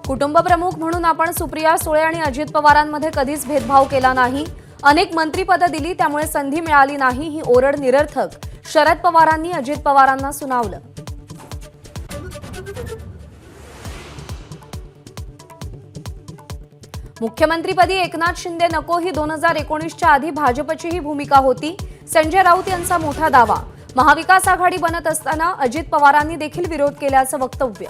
कुटुंब प्रमुख म्हणून आपण सुप्रिया सुळे आणि अजित पवारांमध्ये कधीच भेदभाव केला नाही। अनेक मंत्रिपदं दिली त्यामुळे संधी मिळाली नाही ही ओरड निरर्थक, शरद पवारांनी अजित पवारांना सुनावलं। मुख्यमंत्रीपदी एकनाथ शिंदे नको ही 2019च्या आधी भाजपची ही भूमिका होती। संजय राऊत यांचा मोठा दावा, महाविकास आघाडी बनत असताना अजित पवारांनी देखील विरोध केल्याचं वक्तव्य।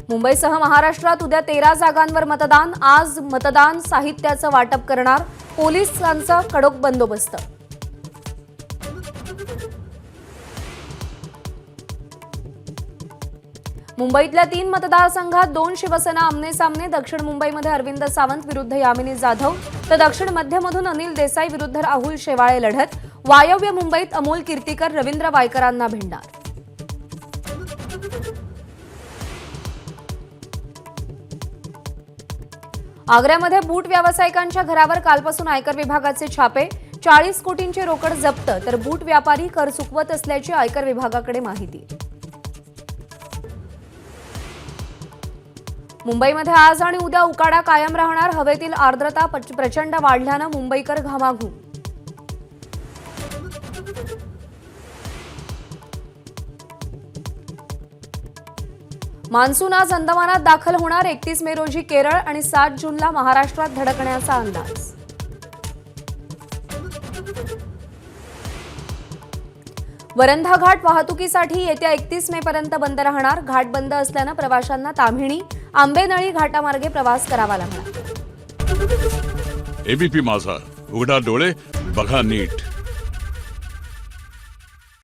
मुंबईसह महाराष्ट्रात उद्या 13 जागांवर मतदान। आज मतदान साहित्याचं वाटप करणार, पोलिसांचा कडक बंदोबस्त। मुंबईतल्या 3 मतदारसंघात 2 शिवसेना आमने-सामने। दक्षिण मुंबईमध्ये अरविंद सावंत विरुद्ध यामिनी जाधव, तर दक्षिण मध्यमधून अनिल देसाई विरुद्ध राहुल शेवाळे लढत। वायव्य मुंबईत अमोल कीर्तीकर रवींद्र वायकरांना भिडणार। आग्र्यामध्ये बूट व्यावसायिकांच्या घरावर कालपासून आयकर विभागाचे छापे। 40 कोटींची रोकड जप्त, तर बूट व्यापारी कर चुकवत असल्याची आयकर विभागाकडे माहिती। मुंबईमध्ये आज आणि उद्या उकाडा कायम राहणार। हवेतील आर्द्रता प्रचंड वाढल्यानं मुंबईकर घामाघूम। मान्सून आज अंदमानात दाखल होणार। 31 मे रोजी केरळ आणि 7 जूनला महाराष्ट्रात धडकण्याचा अंदाज। वरंधा घाट वाहतुकीसाठी येत्या 31 मे पर्यंत बंद राहणार। घाट बंद असल्यानं प्रवाशांना ताम्हिणी, आंबेनळी घाटामार्गे प्रवास करावा लागणार। एबीपी माझा, उघडा डोळे बघा नीट।